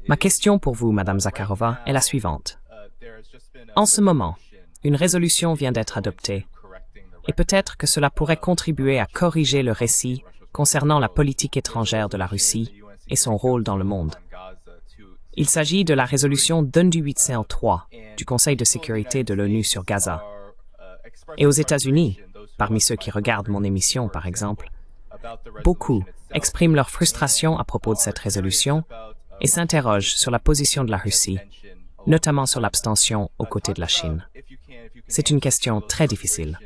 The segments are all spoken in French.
Ma question pour vous, Madame Zakharova, est la suivante. En ce moment, une résolution vient d'être adoptée, et peut-être que cela pourrait contribuer à corriger le récit concernant la politique étrangère de la Russie et son rôle dans le monde. Il s'agit de la résolution 2803 du Conseil de sécurité de l'ONU sur Gaza. Et aux États-Unis, parmi ceux qui regardent mon émission par exemple, beaucoup expriment leur frustration à propos de cette résolution et s'interrogent sur la position de la Russie, notamment sur l'abstention aux côtés de la Chine. C'est une question très difficile.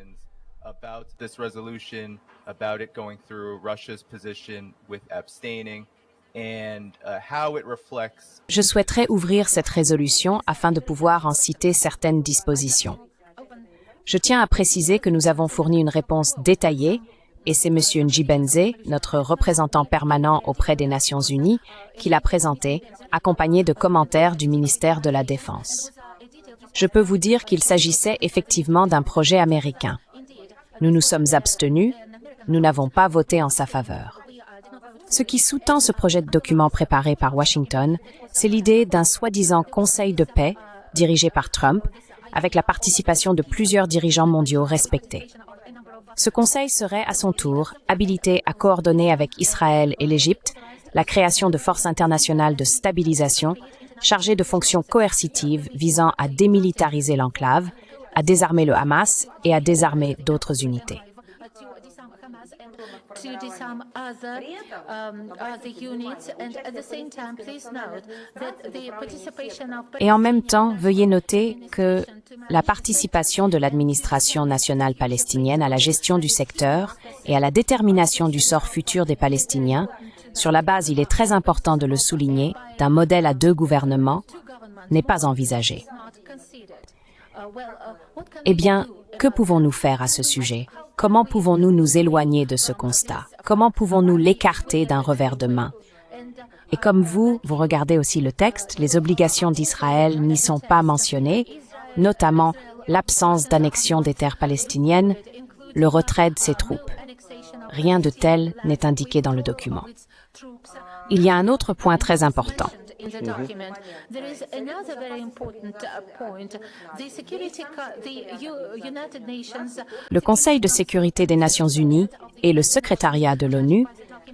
Je souhaiterais ouvrir cette résolution afin de pouvoir en citer certaines dispositions. Je tiens à préciser que nous avons fourni une réponse détaillée et c'est M. Njibenze, notre représentant permanent auprès des Nations Unies, qui l'a présentée, accompagné de commentaires du ministère de la Défense. Je peux vous dire qu'il s'agissait effectivement d'un projet américain. Nous nous sommes abstenus, nous n'avons pas voté en sa faveur. Ce qui sous-tend ce projet de document préparé par Washington, c'est l'idée d'un soi-disant conseil de paix dirigé par Trump, avec la participation de plusieurs dirigeants mondiaux respectés. Ce conseil serait à son tour habilité à coordonner avec Israël et l'Égypte la création de forces internationales de stabilisation chargées de fonctions coercitives visant à démilitariser l'enclave, à désarmer le Hamas et à désarmer d'autres unités. Et en même temps, veuillez noter que la participation de l'administration nationale palestinienne à la gestion du secteur et à la détermination du sort futur des Palestiniens, sur la base, il est très important de le souligner, d'un modèle à deux gouvernements, n'est pas envisagée. Eh bien, que pouvons-nous faire à ce sujet? Comment pouvons-nous nous éloigner de ce constat? Comment pouvons-nous l'écarter d'un revers de main? Et comme vous regardez aussi le texte, les obligations d'Israël n'y sont pas mentionnées, notamment l'absence d'annexion des terres palestiniennes, le retrait de ses troupes. Rien de tel n'est indiqué dans le document. Il y a un autre point très important. Le Conseil de sécurité des Nations Unies et le secrétariat de l'ONU,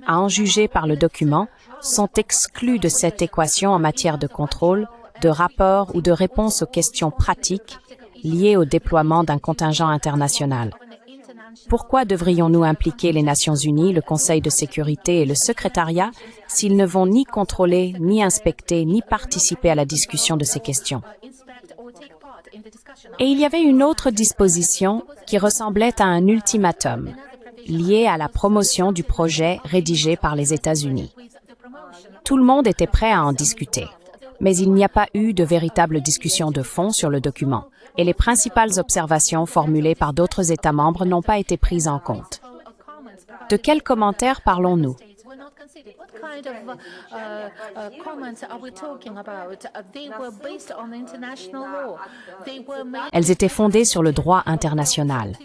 à en juger par le document, sont exclus de cette équation en matière de contrôle, de rapport ou de réponse aux questions pratiques liées au déploiement d'un contingent international. Pourquoi devrions-nous impliquer les Nations Unies, le Conseil de sécurité et le secrétariat s'ils ne vont ni contrôler, ni inspecter, ni participer à la discussion de ces questions? Et il y avait une autre disposition qui ressemblait à un ultimatum, lié à la promotion du projet rédigé par les États-Unis. Tout le monde était prêt à en discuter, mais il n'y a pas eu de véritable discussion de fond sur le document, et les principales observations formulées par d'autres États membres n'ont pas été prises en compte. De quels commentaires parlons-nous? Elles étaient fondées sur le droit international.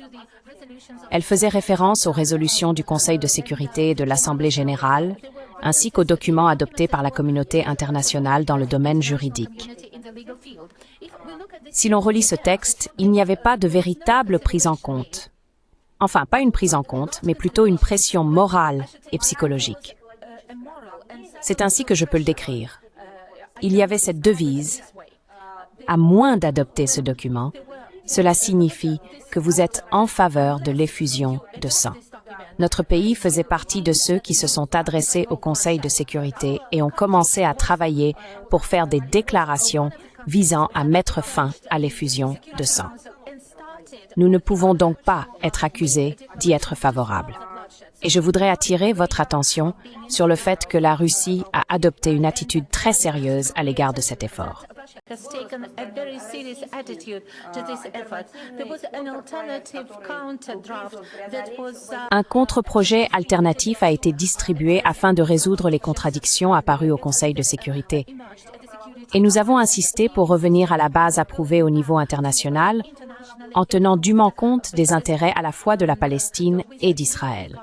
Elles faisaient référence aux résolutions du Conseil de sécurité et de l'Assemblée générale, ainsi qu'aux documents adoptés par la communauté internationale dans le domaine juridique. Si l'on relit ce texte, il n'y avait pas de véritable prise en compte. Enfin, pas une prise en compte, mais plutôt une pression morale et psychologique. C'est ainsi que je peux le décrire. Il y avait cette devise, à moins d'adopter ce document, cela signifie que vous êtes en faveur de l'effusion de sang. Notre pays faisait partie de ceux qui se sont adressés au Conseil de sécurité et ont commencé à travailler pour faire des déclarations visant à mettre fin à l'effusion de sang. Nous ne pouvons donc pas être accusés d'y être favorables. Et je voudrais attirer votre attention sur le fait que la Russie a adopté une attitude très sérieuse à l'égard de cet effort. Un contre-projet alternatif a été distribué afin de résoudre les contradictions apparues au Conseil de sécurité. Et nous avons insisté pour revenir à la base approuvée au niveau international, en tenant dûment compte des intérêts à la fois de la Palestine et d'Israël.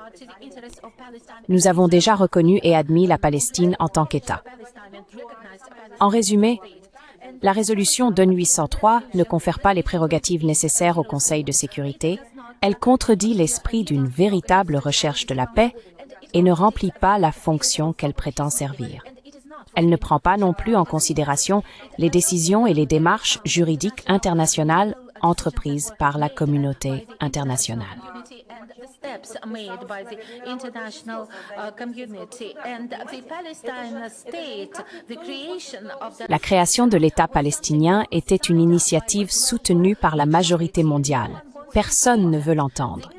Nous avons déjà reconnu et admis la Palestine en tant qu'État. En résumé, la résolution 2803 ne confère pas les prérogatives nécessaires au Conseil de sécurité, elle contredit l'esprit d'une véritable recherche de la paix et ne remplit pas la fonction qu'elle prétend servir. Elle ne prend pas non plus en considération les décisions et les démarches juridiques internationales entreprises par la communauté internationale. La création de l'État palestinien était une initiative soutenue par la majorité mondiale. Personne ne veut l'entendre.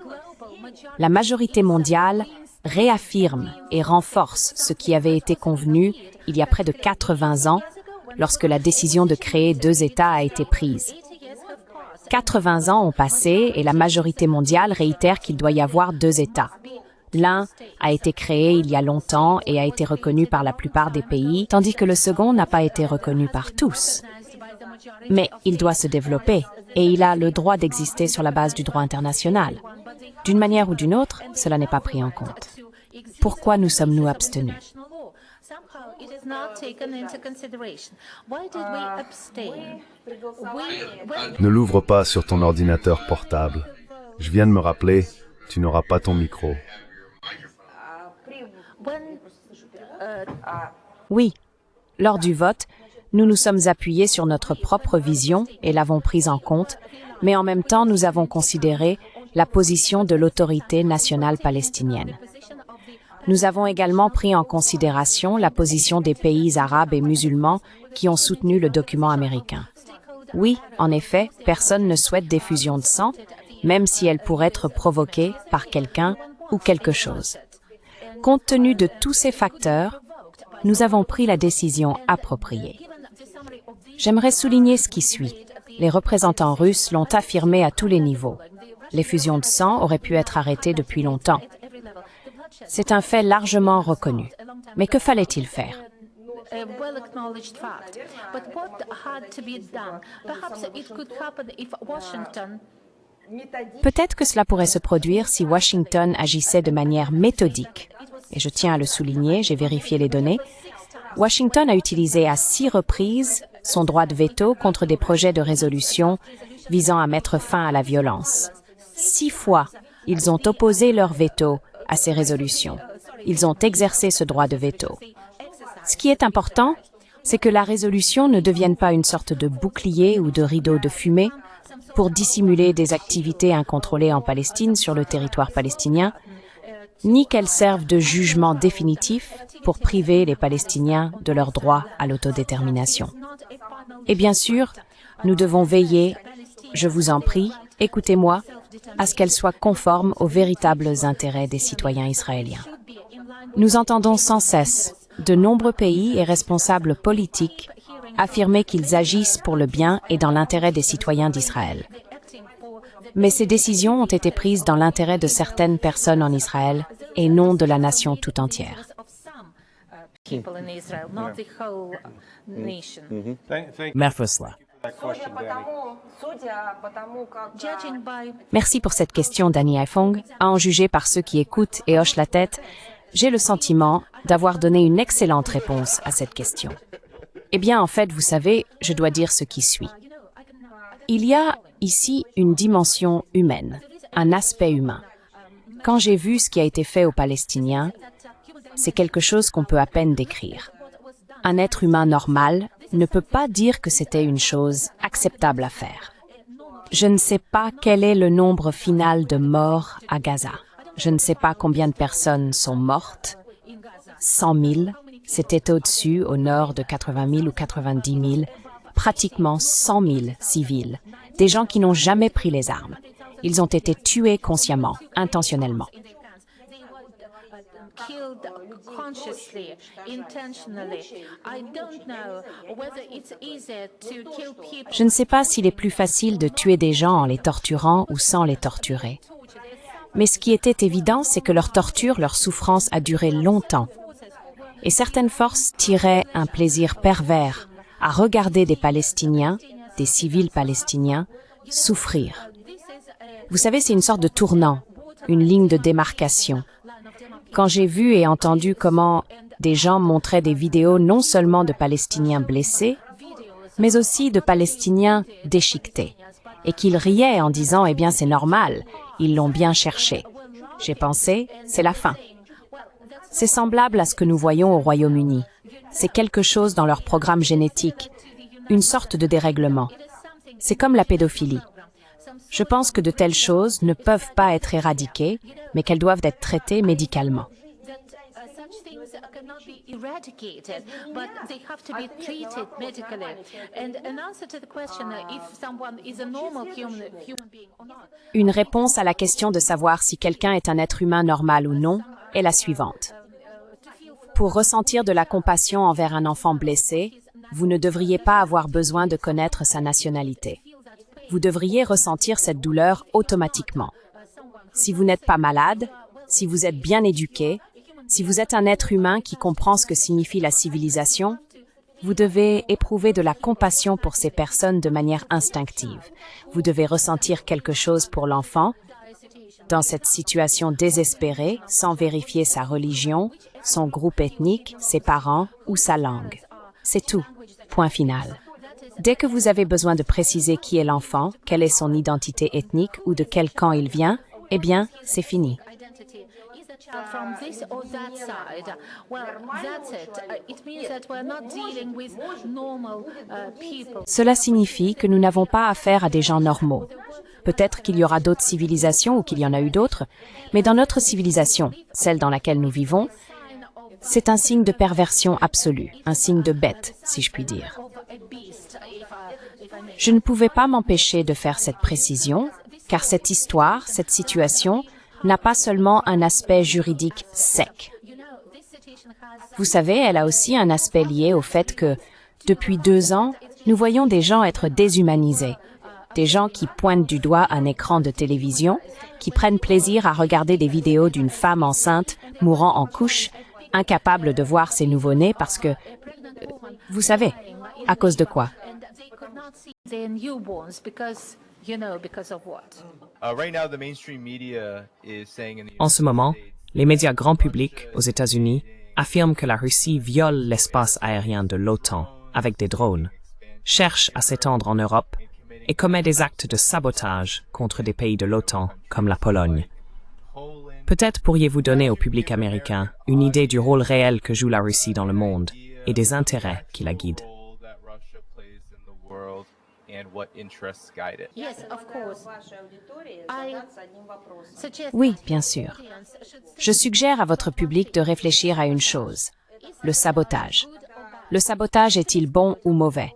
La majorité mondiale réaffirme et renforce ce qui avait été convenu il y a près de 80 ans lorsque la décision de créer 2 États a été prise. 80 ans ont passé et la majorité mondiale réitère qu'il doit y avoir 2 États. L'un a été créé il y a longtemps et a été reconnu par la plupart des pays, tandis que le second n'a pas été reconnu par tous. Mais il doit se développer et il a le droit d'exister sur la base du droit international. D'une manière ou d'une autre, cela n'est pas pris en compte. Pourquoi nous sommes-nous abstenus? Ne l'ouvre pas sur ton ordinateur portable. Je viens de me rappeler, tu n'auras pas ton micro. Oui, lors du vote, nous nous sommes appuyés sur notre propre vision et l'avons prise en compte, mais en même temps nous avons considéré la position de l'autorité nationale palestinienne. Nous avons également pris en considération la position des pays arabes et musulmans qui ont soutenu le document américain. Oui, en effet, personne ne souhaite d'effusion de sang, même si elle pourrait être provoquée par quelqu'un ou quelque chose. Compte tenu de tous ces facteurs, nous avons pris la décision appropriée. J'aimerais souligner ce qui suit. Les représentants russes l'ont affirmé à tous les niveaux. L'effusion de sang aurait pu être arrêtée depuis longtemps. C'est un fait largement reconnu. Mais que fallait-il faire? Peut-être que cela pourrait se produire si Washington agissait de manière méthodique. Et je tiens à le souligner, j'ai vérifié les données. Washington a utilisé à 6 reprises son droit de veto contre des projets de résolution visant à mettre fin à la violence. 6 fois, ils ont opposé leur veto à ces résolutions. Ils ont exercé ce droit de veto. Ce qui est important, c'est que la résolution ne devienne pas une sorte de bouclier ou de rideau de fumée pour dissimuler des activités incontrôlées en Palestine sur le territoire palestinien, ni qu'elle serve de jugement définitif pour priver les Palestiniens de leur droit à l'autodétermination. Et bien sûr, nous devons veiller, je vous en prie, écoutez-moi, à ce qu'elle soit conforme aux véritables intérêts des citoyens israéliens. Nous entendons sans cesse de nombreux pays et responsables politiques affirmer qu'ils agissent pour le bien et dans l'intérêt des citoyens d'Israël. Mais ces décisions ont été prises dans l'intérêt de certaines personnes en Israël et non de la nation tout entière. Merfusla. Merci pour cette question, Danny Haifong. À en juger par ceux qui écoutent et hochent la tête, j'ai le sentiment d'avoir donné une excellente réponse à cette question. Eh bien, en fait, vous savez, je dois dire ce qui suit. Il y a ici une dimension humaine, un aspect humain. Quand j'ai vu ce qui a été fait aux Palestiniens, c'est quelque chose qu'on peut à peine décrire. Un être humain normal ne peut pas dire que c'était une chose acceptable à faire. Je ne sais pas quel est le nombre final de morts à Gaza. Je ne sais pas combien de personnes sont mortes. 100 000, c'était au-dessus, au nord de 80 000 ou 90 000, pratiquement 100 000 civils, des gens qui n'ont jamais pris les armes. Ils ont été tués consciemment, intentionnellement. Je ne sais pas s'il est plus facile de tuer des gens en les torturant ou sans les torturer. Mais ce qui était évident, c'est que leur torture, leur souffrance a duré longtemps. Et certaines forces tiraient un plaisir pervers à regarder des Palestiniens, des civils palestiniens, souffrir. Vous savez, c'est une sorte de tournant, une ligne de démarcation. Quand j'ai vu et entendu comment des gens montraient des vidéos non seulement de Palestiniens blessés, mais aussi de Palestiniens déchiquetés, et qu'ils riaient en disant « Eh bien, c'est normal, ils l'ont bien cherché ». J'ai pensé « C'est la fin ». C'est semblable à ce que nous voyons au Royaume-Uni. C'est quelque chose dans leur programme génétique, une sorte de dérèglement. C'est comme la pédophilie. Je pense que de telles choses ne peuvent pas être éradiquées, mais qu'elles doivent être traitées médicalement. Eradicated, but they have to be treated medically. And an answer to the question if someone is a normal human being or not. Une réponse à la question de savoir si quelqu'un est un être humain normal ou non est la suivante. Pour ressentir de la compassion envers un enfant blessé, vous ne devriez pas avoir besoin de connaître sa nationalité. Vous devriez ressentir cette douleur automatiquement. Si vous n'êtes pas malade, si vous êtes bien éduqué, si vous êtes un être humain qui comprend ce que signifie la civilisation, vous devez éprouver de la compassion pour ces personnes de manière instinctive. Vous devez ressentir quelque chose pour l'enfant, dans cette situation désespérée, sans vérifier sa religion, son groupe ethnique, ses parents ou sa langue. C'est tout. Point final. Dès que vous avez besoin de préciser qui est l'enfant, quelle est son identité ethnique ou de quel camp il vient, eh bien, c'est fini. From this or that side, well, that's it. It means that we're not dealing with normal people. Cela signifie que nous n'avons pas affaire à des gens normaux. Peut-être qu'il y aura d'autres civilisations ou qu'il y en a eu d'autres, mais dans notre civilisation, celle dans laquelle nous vivons, c'est un signe de perversion absolue, un signe de bête, si je puis dire. Je ne pouvais pas m'empêcher de faire cette précision, car cette histoire, cette situation, n'a pas seulement un aspect juridique sec. Vous savez, elle a aussi un aspect lié au fait que, depuis 2 ans, nous voyons des gens être déshumanisés. Des gens qui pointent du doigt un écran de télévision, qui prennent plaisir à regarder des vidéos d'une femme enceinte mourant en couche, incapable de voir ses nouveau-nés parce que, vous savez, à cause de quoi? En ce moment, les médias grand public aux États-Unis affirment que la Russie viole l'espace aérien de l'OTAN avec des drones, cherche à s'étendre en Europe et commet des actes de sabotage contre des pays de l'OTAN comme la Pologne. Peut-être pourriez-vous donner au public américain une idée du rôle réel que joue la Russie dans le monde et des intérêts qui la guident. Oui, bien sûr. Je suggère à votre public de réfléchir à une chose, le sabotage. Le sabotage est-il bon ou mauvais?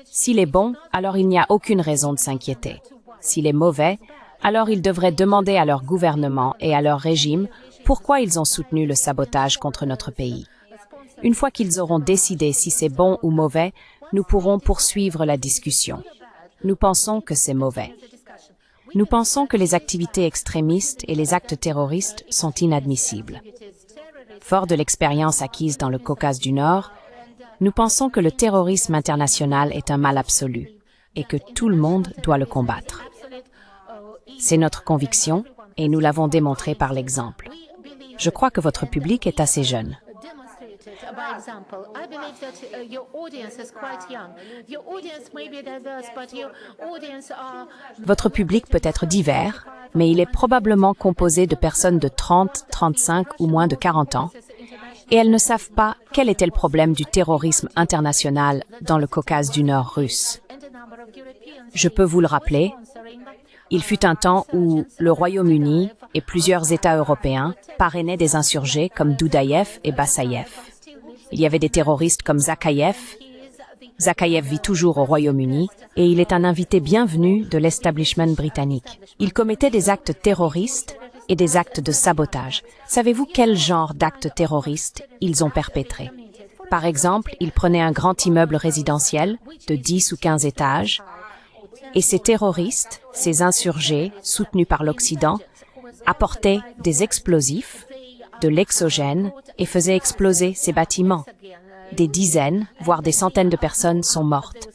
S'il est bon, alors il n'y a aucune raison de s'inquiéter. S'il est mauvais, alors ils devraient demander à leur gouvernement et à leur régime pourquoi ils ont soutenu le sabotage contre notre pays. Une fois qu'ils auront décidé si c'est bon ou mauvais, nous pourrons poursuivre la discussion. Nous pensons que c'est mauvais. Nous pensons que les activités extrémistes et les actes terroristes sont inadmissibles. Fort de l'expérience acquise dans le Caucase du Nord, nous pensons que le terrorisme international est un mal absolu et que tout le monde doit le combattre. C'est notre conviction et nous l'avons démontré par l'exemple. Je crois que votre public est assez jeune. By example, I believe that your audience is quite young. Your audience may be diverse, but your audience are... Votre public peut être divers, mais il est probablement composé de personnes de 30, 35 ou moins de 40 ans, et elles ne savent pas quel était le problème du terrorisme international dans le Caucase du Nord russe. Je peux vous le rappeler, il fut un temps où le Royaume-Uni et plusieurs États européens parrainaient des insurgés comme Doudaïev et Bassaïev. Il y avait des terroristes comme Zakaïev. Zakaïev vit toujours au Royaume-Uni et il est un invité bienvenu de l'establishment britannique. Il commettait des actes terroristes et des actes de sabotage. Savez-vous quel genre d'actes terroristes ils ont perpétrés? Par exemple, ils prenaient un grand immeuble résidentiel de 10 ou 15 étages et ces terroristes, ces insurgés soutenus par l'Occident, apportaient des explosifs, de l'exogène et faisaient exploser ces bâtiments. Des dizaines, voire des centaines de personnes sont mortes.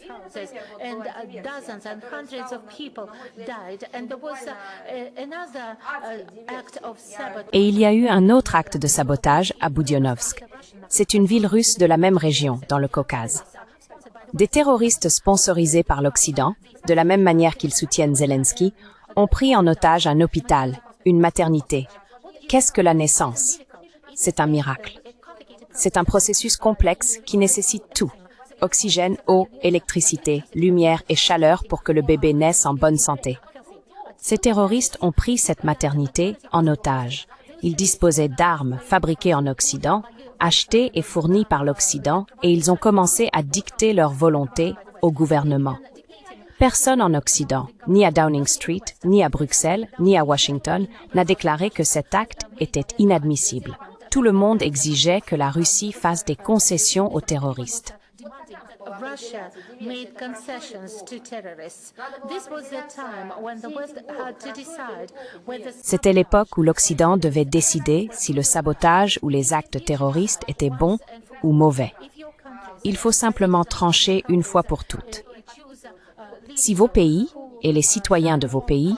dozens and hundreds of people died, and there was another act of sabotage. Et il y a eu un autre acte de sabotage à Boudionovsk. C'est une ville russe de la même région, dans le Caucase. Des terroristes sponsorisés par l'Occident, de la même manière qu'ils soutiennent Zelensky, ont pris en otage un hôpital, une maternité. Qu'est-ce que la naissance? C'est un miracle. C'est un processus complexe qui nécessite tout. Oxygène, eau, électricité, lumière et chaleur pour que le bébé naisse en bonne santé. Ces terroristes ont pris cette maternité en otage. Ils disposaient d'armes fabriquées en Occident, achetées et fournies par l'Occident, et ils ont commencé à dicter leur volonté au gouvernement. Personne en Occident, ni à Downing Street, ni à Bruxelles, ni à Washington, n'a déclaré que cet acte était inadmissible. Tout le monde exigeait que la Russie fasse des concessions aux terroristes. Russia made concessions to terrorists. This was the time when the West had to decide whether... C'était l'époque où l'Occident devait décider si le sabotage ou les actes terroristes étaient bons ou mauvais. Il faut simplement trancher une fois pour toutes. Si vos pays, et les citoyens de vos pays,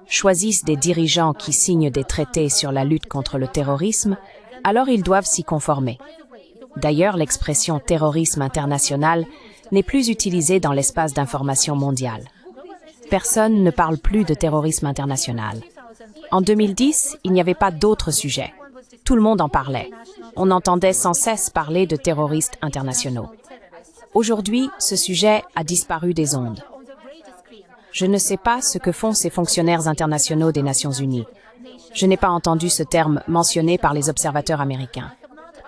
choisissent des dirigeants qui signent des traités sur la lutte contre le terrorisme, alors ils doivent s'y conformer. D'ailleurs, l'expression « terrorisme international » n'est plus utilisée dans l'espace d'information mondial. Personne ne parle plus de terrorisme international. En 2010, il n'y avait pas d'autre sujet. Tout le monde en parlait. On entendait sans cesse parler de terroristes internationaux. Aujourd'hui, ce sujet a disparu des ondes. Je ne sais pas ce que font ces fonctionnaires internationaux des Nations Unies. Je n'ai pas entendu ce terme mentionné par les observateurs américains.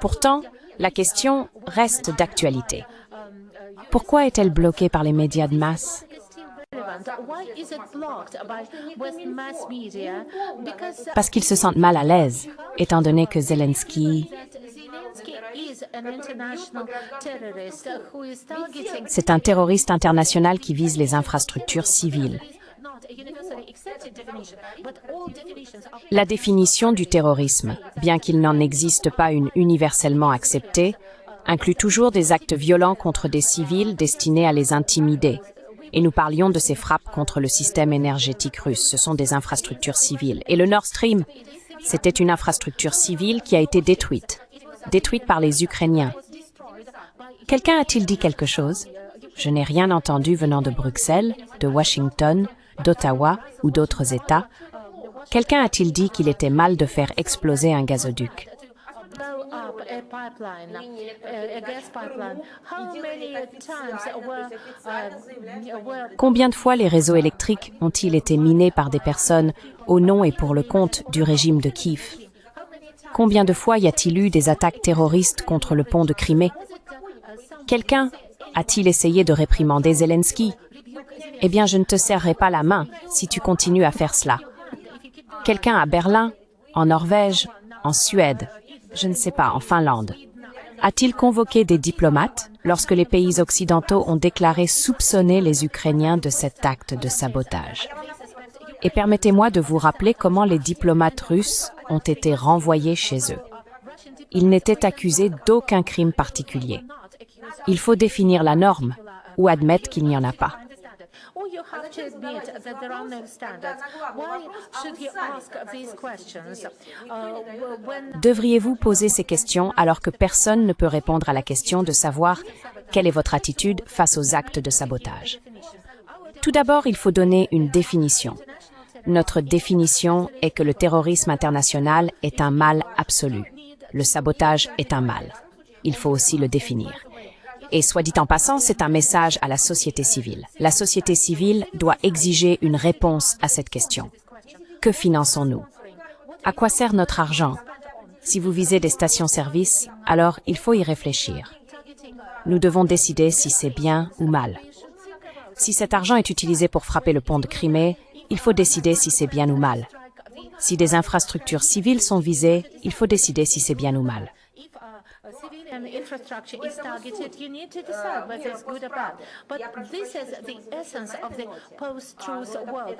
Pourtant, la question reste d'actualité. Pourquoi est-elle bloquée par les médias de masse? Parce qu'ils se sentent mal à l'aise, étant donné que Zelensky... C'est un terroriste international qui vise les infrastructures civiles. La définition du terrorisme, bien qu'il n'en existe pas une universellement acceptée, inclut toujours des actes violents contre des civils destinés à les intimider. Et nous parlions de ces frappes contre le système énergétique russe. Ce sont des infrastructures civiles. Et le Nord Stream, c'était une infrastructure civile qui a été détruite par les Ukrainiens. Quelqu'un a-t-il dit quelque chose? Je n'ai rien entendu venant de Bruxelles, de Washington, d'Ottawa ou d'autres États. Quelqu'un a-t-il dit qu'il était mal de faire exploser un gazoduc? Combien de fois les réseaux électriques ont-ils été minés par des personnes au nom et pour le compte du régime de Kiev? Combien de fois y a-t-il eu des attaques terroristes contre le pont de Crimée? Quelqu'un a-t-il essayé de réprimander Zelensky? Eh bien, je ne te serrerai pas la main si tu continues à faire cela. Quelqu'un à Berlin, en Norvège, en Suède, je ne sais pas, en Finlande. A-t-il convoqué des diplomates lorsque les pays occidentaux ont déclaré soupçonner les Ukrainiens de cet acte de sabotage? Et permettez-moi de vous rappeler comment les diplomates russes ont été renvoyés chez eux. Ils n'étaient accusés d'aucun crime particulier. Il faut définir la norme ou admettre qu'il n'y en a pas. Devriez-vous poser ces questions alors que personne ne peut répondre à la question de savoir quelle est votre attitude face aux actes de sabotage? Tout d'abord, il faut donner une définition. Notre définition est que le terrorisme international est un mal absolu. Le sabotage est un mal. Il faut aussi le définir. Et soit dit en passant, c'est un message à la société civile. La société civile doit exiger une réponse à cette question. Que finançons-nous? À quoi sert notre argent? Si vous visez des stations-service, alors il faut y réfléchir. Nous devons décider si c'est bien ou mal. Si cet argent est utilisé pour frapper le pont de Crimée, il faut décider si c'est bien ou mal. Si des infrastructures civiles sont visées, il faut décider si c'est bien ou mal.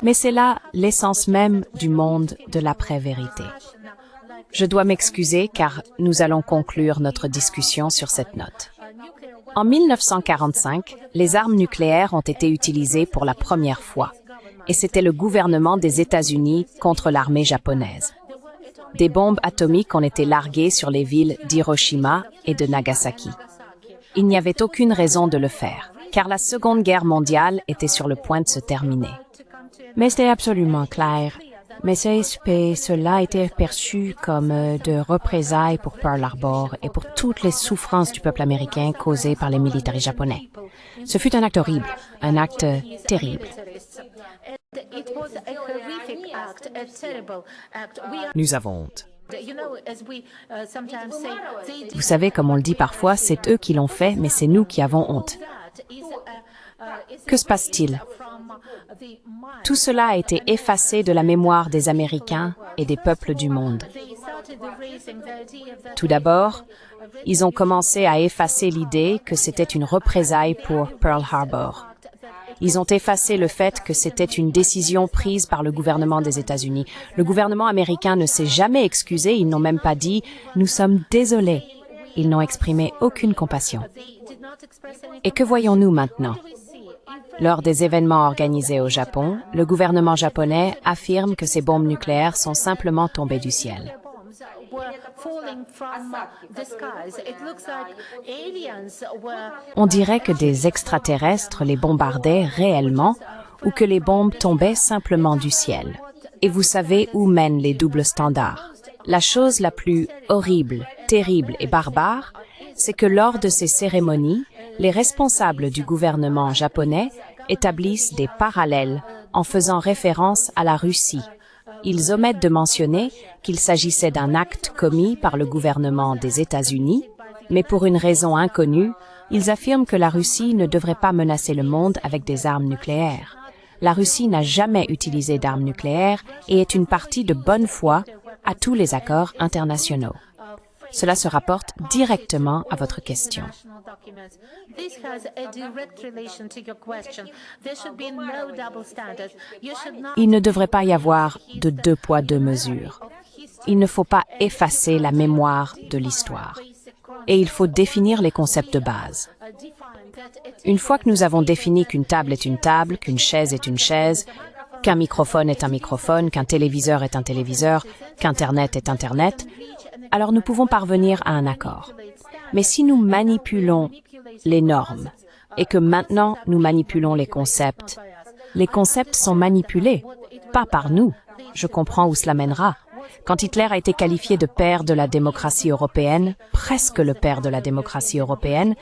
Mais c'est là l'essence même du monde de l'après-vérité. Je dois m'excuser car nous allons conclure notre discussion sur cette note. En 1945, les armes nucléaires ont été utilisées pour la première fois, et c'était le gouvernement des États-Unis contre l'armée japonaise. Des bombes atomiques ont été larguées sur les villes d'Hiroshima et de Nagasaki. Il n'y avait aucune raison de le faire, car la Seconde Guerre mondiale était sur le point de se terminer. Mais c'était absolument clair. Mais cela a été perçu comme de représailles pour Pearl Harbor et pour toutes les souffrances du peuple américain causées par les militaires japonais. Ce fut un acte horrible, un acte terrible. Nous avons honte. Vous savez, comme on le dit parfois, c'est eux qui l'ont fait, mais c'est nous qui avons honte. Que se passe-t-il? Tout cela a été effacé de la mémoire des Américains et des peuples du monde. Tout d'abord, ils ont commencé à effacer l'idée que c'était une représaille pour Pearl Harbor. Ils ont effacé le fait que c'était une décision prise par le gouvernement des États-Unis. Le gouvernement américain ne s'est jamais excusé, ils n'ont même pas dit « Nous sommes désolés ». Ils n'ont exprimé aucune compassion. Et que voyons-nous maintenant? Lors des événements organisés au Japon, le gouvernement japonais affirme que ces bombes nucléaires sont simplement tombées du ciel. On dirait que des extraterrestres les bombardaient réellement ou que les bombes tombaient simplement du ciel. Et vous savez où mènent les doubles standards. La chose la plus horrible, terrible et barbare, c'est que lors de ces cérémonies, les responsables du gouvernement japonais établissent des parallèles en faisant référence à la Russie. Ils omettent de mentionner qu'il s'agissait d'un acte commis par le gouvernement des États-Unis, mais pour une raison inconnue, ils affirment que la Russie ne devrait pas menacer le monde avec des armes nucléaires. La Russie n'a jamais utilisé d'armes nucléaires et est une partie de bonne foi à tous les accords internationaux. Cela se rapporte directement à votre question. Il ne devrait pas y avoir de deux poids, deux mesures. Il ne faut pas effacer la mémoire de l'histoire. Et il faut définir les concepts de base. Une fois que nous avons défini qu'une table est une table, qu'une chaise est une chaise, qu'un microphone est un microphone, qu'un téléviseur est un téléviseur, qu'Internet est Internet, alors nous pouvons parvenir à un accord. Mais si nous manipulons les normes et que maintenant nous manipulons les concepts sont manipulés, pas par nous. Je comprends où cela mènera. Quand Hitler a été qualifié de père de la démocratie européenne, presque le père de la démocratie européenne,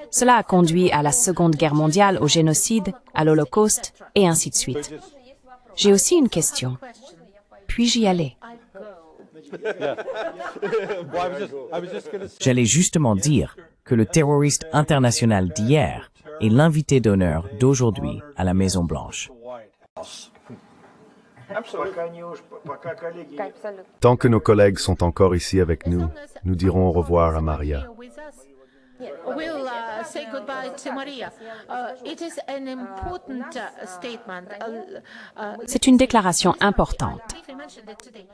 cela a conduit à la Seconde Guerre mondiale, au génocide, à l'Holocauste, et ainsi de suite. J'ai aussi une question. Puis-je y aller? J'allais justement dire que le terroriste international d'hier est l'invité d'honneur d'aujourd'hui à la Maison-Blanche. Tant que nos collègues sont encore ici avec nous, nous dirons au revoir à Maria. We'll say goodbye to Maria. It is an important statement. C'est une déclaration importante.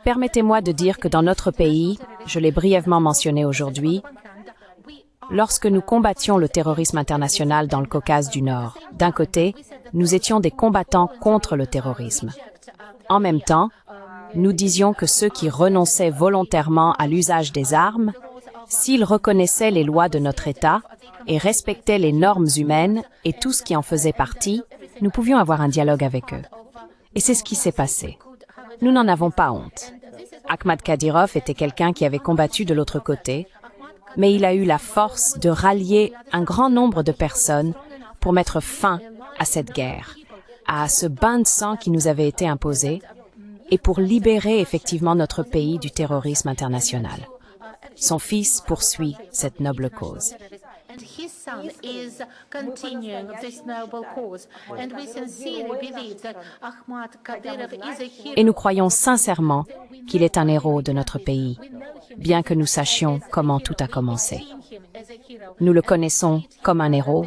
Permettez-moi de dire que dans notre pays, je l'ai brièvement mentionné aujourd'hui, lorsque nous combattions le terrorisme international dans le Caucase du Nord, d'un côté, nous étions des combattants contre le terrorisme. En même temps, nous disions que ceux qui renonçaient volontairement à l'usage des armes, s'ils reconnaissaient les lois de notre État et respectaient les normes humaines et tout ce qui en faisait partie, nous pouvions avoir un dialogue avec eux. Et c'est ce qui s'est passé. Nous n'en avons pas honte. Ahmad Kadyrov était quelqu'un qui avait combattu de l'autre côté, mais il a eu la force de rallier un grand nombre de personnes pour mettre fin à cette guerre, à ce bain de sang qui nous avait été imposé, et pour libérer effectivement notre pays du terrorisme international. Son fils poursuit cette noble cause. And his son is continuing this noble cause. And we sincerely believe that Ahmad Kadyrov is a hero. Et nous croyons sincèrement qu'il est un héros de notre pays, bien que nous sachions comment tout a commencé. Nous le connaissons comme un héros,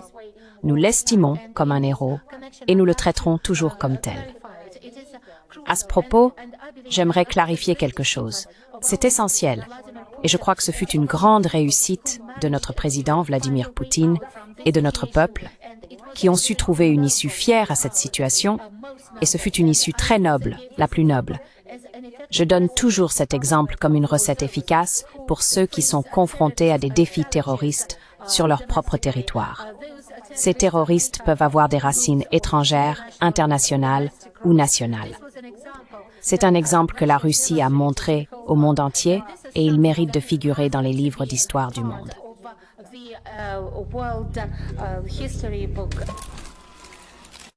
nous l'estimons comme un héros, et nous le traiterons toujours comme tel. À ce propos, j'aimerais clarifier quelque chose. C'est essentiel. Et je crois que ce fut une grande réussite de notre président Vladimir Poutine et de notre peuple, qui ont su trouver une issue fière à cette situation, et ce fut une issue très noble, la plus noble. Je donne toujours cet exemple comme une recette efficace pour ceux qui sont confrontés à des défis terroristes sur leur propre territoire. Ces terroristes peuvent avoir des racines étrangères, internationales ou nationales. C'est un exemple que la Russie a montré au monde entier et il mérite de figurer dans les livres d'histoire du monde. World history book.